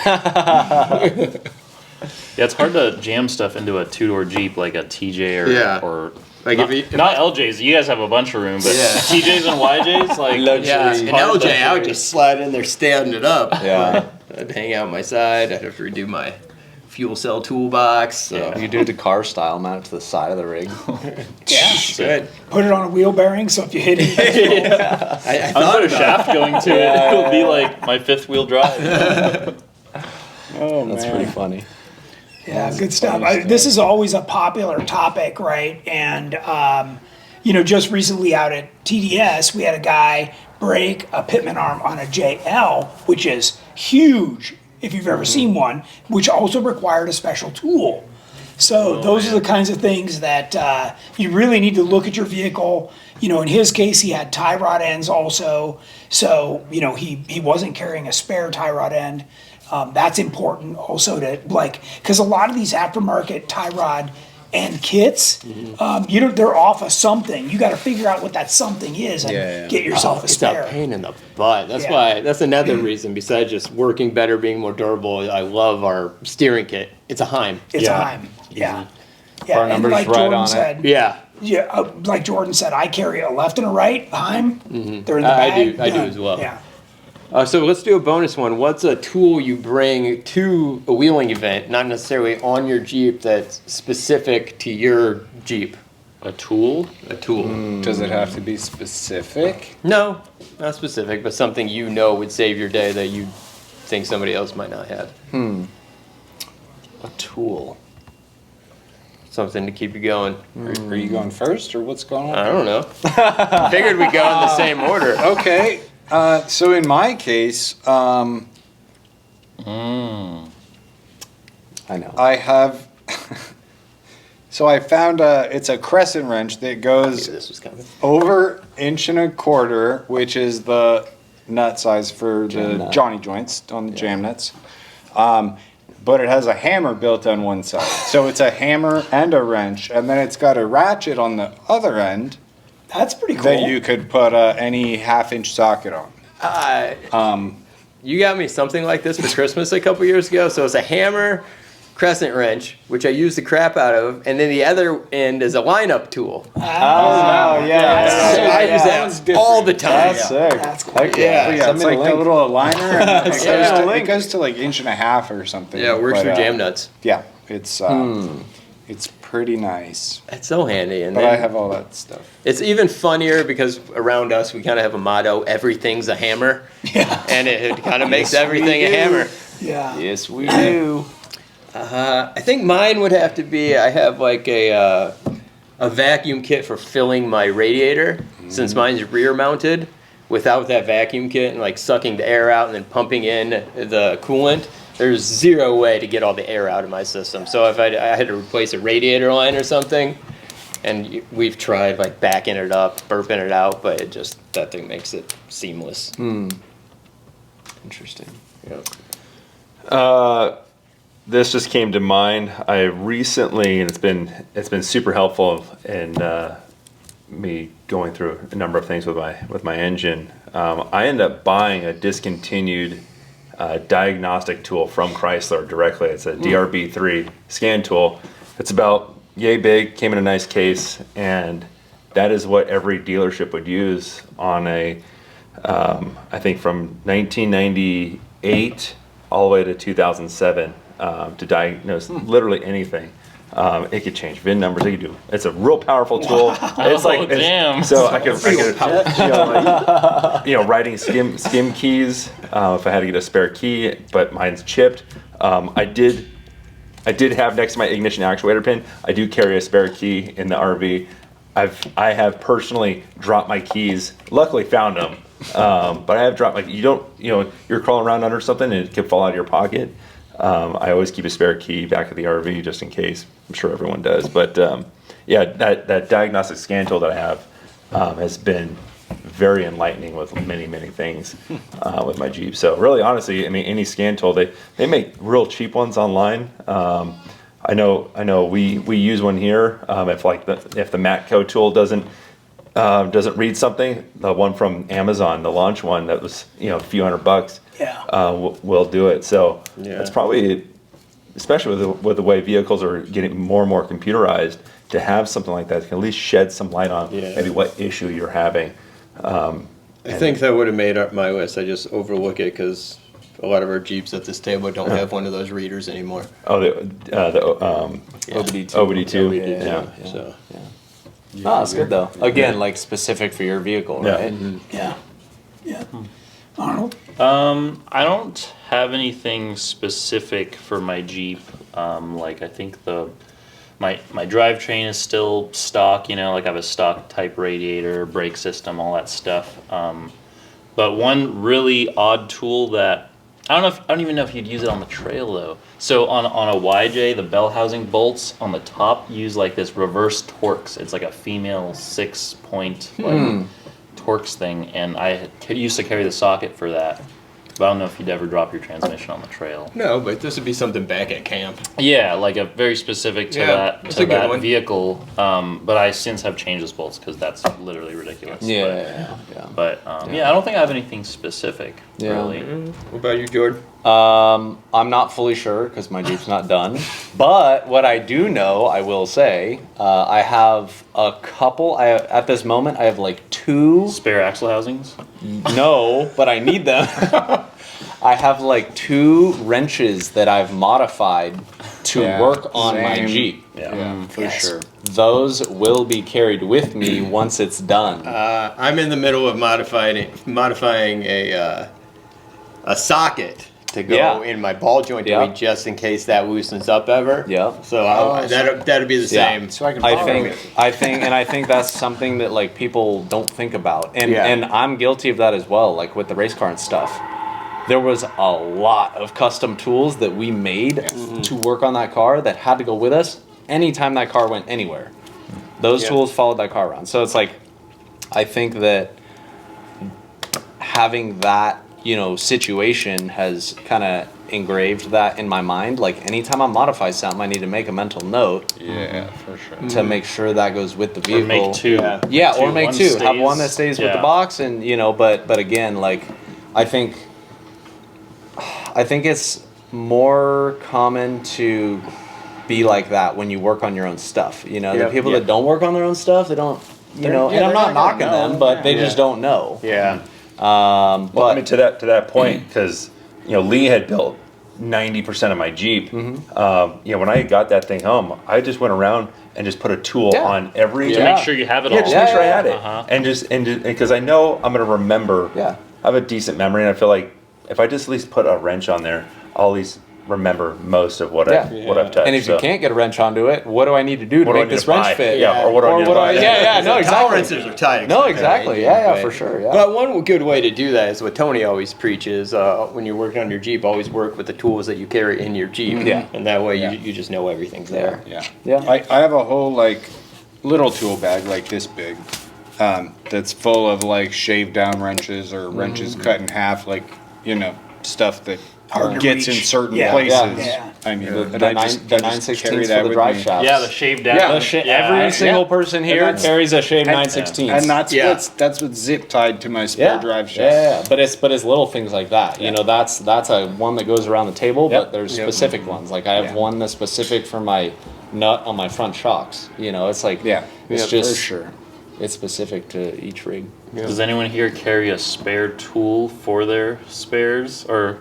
Yeah, it's hard to jam stuff into a two-door Jeep like a TJ or Yeah. or Like not, if not LJs. You guys have a bunch of room, but Yeah. TJs and YJs like Yeah, it's an hard to- LJ, I would just slide in there, stand it up. Yeah. I'd hang out my side. I'd have to redo my fuel cell toolbox. So. You do it the car style, mount it to the side of the rig. Yeah. Good. Put it on a wheel bearing, so if you hit it, I I'm thought put a about shaft going to it. It'll be like my fifth wheel drive. Oh, That's man. pretty funny. yeah, good stuff. This is always a popular topic, right? And you know, just recently out at TDS, we had a guy break a pitman arm on a JL, which is huge if you've ever seen one, which also required a special tool. So those are the kinds of things that you really need to look at your vehicle. You know, in his case, he had tie rod ends also. So, you know, he wasn't carrying a spare tie rod end. That's important also to like, because a lot of these aftermarket tie rod and kits, they're off of something. You got to figure out what that something is and get yourself a It's spare. a pain in the butt. That's Yeah. why. That's another reason besides just working better, being more durable. I love our steering kit. It's a Heim. It's Yeah. time. Yeah. Yeah. Our number's right on it. Yeah, Like Jordan said, I carry a left and a right Heim. They're in the I bag. do- I do Done. as well. Yeah. So let's do a bonus one. What's a tool you bring to a wheeling event, not necessarily on your Jeep, that's specific to your Jeep? A tool? A tool. Does it have to be specific? No, not specific, but something you know would save your day that you think somebody else might not have. A tool. Something to keep you going. Are you going first, or what's going on? I don't know. Figured we'd go in the same order. Okay. So in my case, I know. I have. So I found it's a crescent wrench that goes This was coming. over 1.25 inches, which is the nut size for the nut. Johnny joints on the jam nuts. But it has a hammer built on one side. So it's a hammer and a wrench, and then it's got a ratchet on the other end That's pretty cool. that you could put any 1/2-inch socket on. You got me something like this for Christmas a couple years ago. So it's a hammer, crescent wrench, which I use the crap out of, and then the other end is a lineup tool. Oh, yeah. So I use that all the time. That's sick. That's cool. Yeah. Yeah, it's like the little aligner. And it goes to like 1.5 inch or something. Yeah, it works But, for jam nuts. Yeah, it's pretty nice. It's so handy. And But then I have all that stuff. it's even funnier because around us we kind of have a motto: everything's a hammer. Yeah. And it kind of makes everything a hammer. Yeah. Yes, we do. I think mine would have to be, I have like a vacuum kit for filling my radiator, since mine's rear mounted. Without that vacuum kit and like sucking the air out and then pumping in the coolant, there's zero way to get all the air out of my system. So if I had to replace a radiator line or something, and we've tried like backing it up, burping it out, but that thing makes it seamless. Interesting. This just came to mind. I recently, and it's been super helpful in me going through a number of things with my engine. I ended up buying a discontinued diagnostic tool from Chrysler directly. It's a DRB3 scan tool. It's about yay big, came in a nice case, and that is what every dealership would use on a, I think from 1998 all the way to 2007 to diagnose literally anything. It could change VIN numbers. It could do. It's a real powerful tool. It's like damn. So I could writing skim keys if I had to get a spare key, but mine's chipped. I did have next to my ignition actuator pin. I do carry a spare key in the RV. I have personally dropped my keys. Luckily found them, but I have dropped you're crawling around under something and it could fall out of your pocket. I always keep a spare key back at the RV just in case. I'm sure everyone does, but that diagnostic scan tool that I have has been very enlightening with many things with my Jeep. So really, honestly, I mean, any scan tool, they make real cheap ones online. I know we use one here. If the Matco tool doesn't read something, the one from Amazon, the launch one that was a few $100, will do it. So it's probably, especially with the way vehicles are getting more and more computerized, to have something like that can at least shed some light on maybe what issue you're having. I think that would have made up my list. I just overlook it because a lot of our Jeeps at this table don't have one of those readers anymore. Oh, the OBD2. OBD2. Yeah. So Oh, that's good though. Again, like specific for your vehicle, Yeah. right? Yeah. Arnold? I don't have anything specific for my Jeep. Like I think my drivetrain is still stock, like I have a stock type radiator, brake system, all that stuff. But one really odd tool that I don't even know if you'd use it on the trail though. So on a YJ, the bell housing bolts on the top use like this reverse Torx. It's like a female 6-point Torx thing, and I used to carry the socket for that. But I don't know if you'd ever drop your transmission on the trail. No, but this would be something back at camp. Yeah, like a very specific to Yeah, that that's to a good that one. vehicle. But I since have changed those bolts because that's literally ridiculous. Yeah. But yeah, I don't think I have anything specific Yeah. really. What about you, Jordan? I'm not fully sure because my Jeep's not done. But what I do know, I will say, I have a couple. At this moment, I have like 2. Spare axle housings. No, but I need them. I have like 2 wrenches that I've modified to Yeah, work on my same. Jeep. Yeah, for Yes. sure. Those will be carried with me once it's done. I'm in the middle of modifying a socket to go Yeah. in my ball joint Yeah. just in case that loosens up ever. Yeah. So that'd be the Yeah. same. So I can I borrow think, it. I think that's something that like people don't think about, and Yeah. and I'm guilty of that as well. Like with the race car and stuff, there was a lot of custom tools that we made to work on that car that had to go with us anytime that car went anywhere. Those Yeah. tools followed that car around. So it's like, I think that having that situation has kind of engraved that in my mind. Like anytime I modify something, I need to make a mental note Yeah, for sure. to make sure that goes with the vehicle. Or make 2. Yeah, or make One 2. Have stays- one that stays with the yeah. box, and but again, like I think it's more common to be like that when you work on your own stuff. The Yep. people that don't work on their own stuff, they don't. And I'm they're not not knocking gonna know. them, but they Yeah. just don't know. Yeah. Well, But I mean, to that point, because Lee had built 90% of my Jeep. When I got that thing home, I just went around and just put a tool Yeah. on every. To make sure you have it all. Yeah, just make sure I had it, Uh-huh. and because I know I'm gonna remember. Yeah. I have a decent memory, and I feel like if I just at least put a wrench on there, I'll at least remember most of what I've touched. and if you so. can't get a wrench onto it, what do I need to do to What do I make need this to wrench buy? fit? Yeah, or what do I need to buy? Yeah, no, exactly. Tolerances are tight. No, exactly. Yeah, for sure. Yeah. But one good way to do that is what Tony always preaches. When you're working on your Jeep, always work with the tools that you carry in your Jeep. Yeah. And that way Yeah. you just know everything's there. Yeah. Yeah. I have a whole like little tool bag like this big, that's full of like shaved down wrenches or wrenches cut in half, like stuff that Hard to gets in reach. certain Yeah. places. Yeah. I mean, The and I just 9/16 carry for that the with drive me. shafts. Yeah, the shaved down. Yeah. Every single person here that's- carries a shaved and- 9/16. And that's Yeah. what's zip tied to my spare drive shaft. Yeah. But it's little things like that. That's a one that goes around the table, Yep. but there's Yep. specific ones. Like I have Yeah. one that's specific for my nut on my front shocks. It's like Yeah, it's for just sure. it's specific to each rig. Does anyone here carry a spare tool for their spares or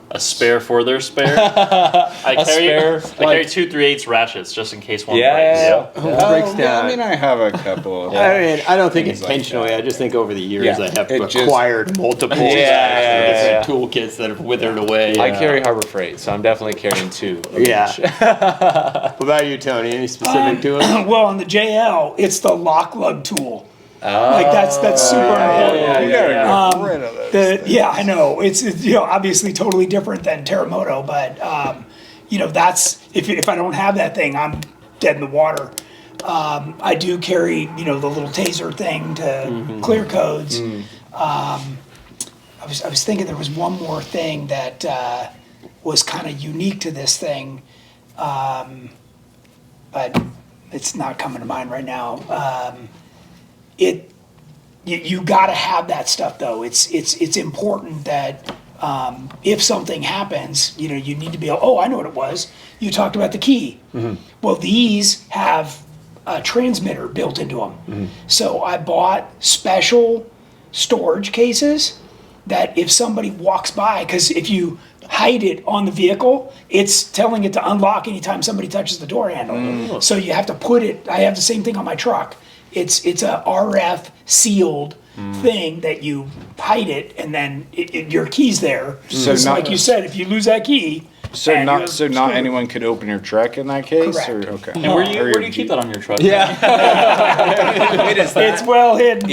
a spare for their spare? I carry 2 3/8 ratchets just in case one breaks. Yeah. Breaks Yeah, down. I mean, I have a couple. I don't think Things like intentionally. that. I just think over the years Yeah, I have it just- acquired multiple Yeah. different toolkits that have withered away. I carry Harbor Freight, so I'm definitely carrying 2. of Yeah. each. What about you, Tony? Any specific to it? Well, on the JL, it's the lock lug tool. Like that's super important. You gotta get rid of those. I know it's obviously totally different than Terremoto, but that's if I don't have that thing, I'm dead in the water. I do carry the little taser thing to clear codes. I was thinking there was one more thing that was kind of unique to this thing, but it's not coming to mind right now. You got to have that stuff though. It's important that if something happens, you need to be able, I know what it was. You talked about the key. Well, these have a transmitter built into them. So I bought special storage cases that if somebody walks by, because if you hide it on the vehicle, it's telling it to unlock anytime somebody touches the door handle. So you have to put it, I have the same thing on my truck. It's a RF sealed thing that you hide it, and then your key's there. So not- like you said, if you lose that key, So and not you're so not screwed. anyone could open your truck in that case, Correct. or okay. And where do Or you your keep that on your truck? It's well hidden.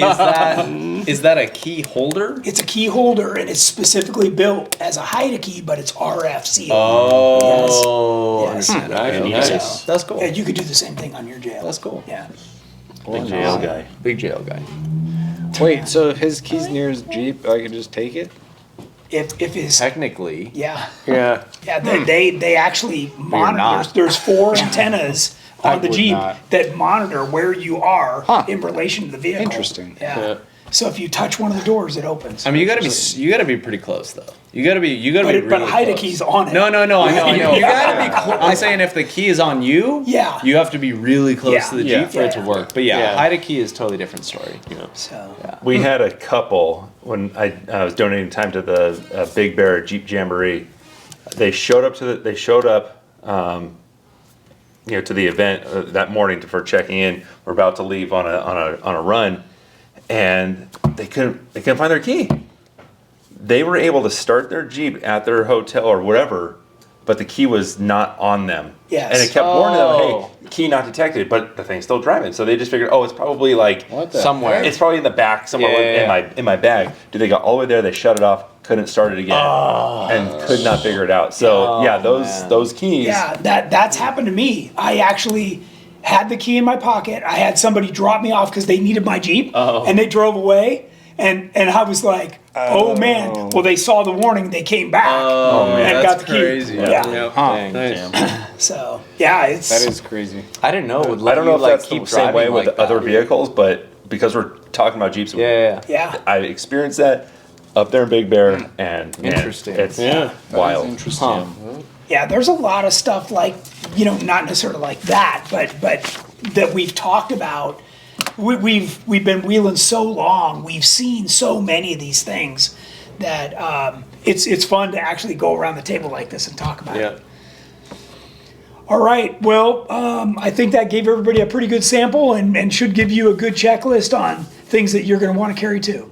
Is that a key holder? It's a key holder, and it's specifically built as a hide key, but it's RF sealed. Oh, Yes. nice. That's cool. And you could do the same thing on your jail. That's cool. Yeah. Big jail guy. Big jail guy. Wait, so if his key's near his Jeep, I can just take it? if his Technically, yeah. Yeah. Yeah, they actually monitor. not. There's 4 antennas on the would Jeep not. that monitor where you are Huh. in relation to the vehicle. Interesting. Yeah. Yeah. So if you touch one of the doors, it opens. I mean, you gotta be pretty close though. You gotta be really but close. Heideke's on it. No, I know. You gotta be Yeah. close. I'm saying if the key is on you, Yeah. you have to be really close Yeah. to the Jeep Yeah. for it to Yeah. work. But yeah, Yeah. Heideke is a totally different story. So We had a couple when I was donating time to the Big Bear Jeep Jamboree. They showed up to to the event that morning for checking in. We're about to leave on a run, and they couldn't find their key. They were able to start their Jeep at their hotel or whatever, but the key was not on them. Yes. And it kept warning them, Oh. hey, key not detected, but the thing's still driving. So they just figured, oh, it's probably like What the Somewhere. it's probably in the back somewhere Yeah. in my bag. Dude, they got all the way there, they shut it off, couldn't start it again, and could not figure it out. So yeah, those keys. yeah, that's happened to me. I actually had the key in my pocket. I had somebody drop me off because they needed my Jeep, and they drove away. And I was like, oh man. Well, they saw the warning. They came back and got that's the key. crazy. Yeah. Dang. Nice. So yeah, it's That is crazy. I didn't know. It would I let don't know you, if like, that's keep the same way driving with like other that. vehicles, but because we're talking about Jeeps, Yeah. yeah. I experienced that up there in Big Bear, and man, Interesting. it's Yeah. wild. That is interesting. Yeah, there's a lot of stuff like, not necessarily like that, but that we've talked about. We've been wheeling so long. We've seen so many of these things that it's fun to actually go around the table like this and talk about Yeah. it. All right. Well, I think that gave everybody a pretty good sample and should give you a good checklist on things that you're going to want to carry too.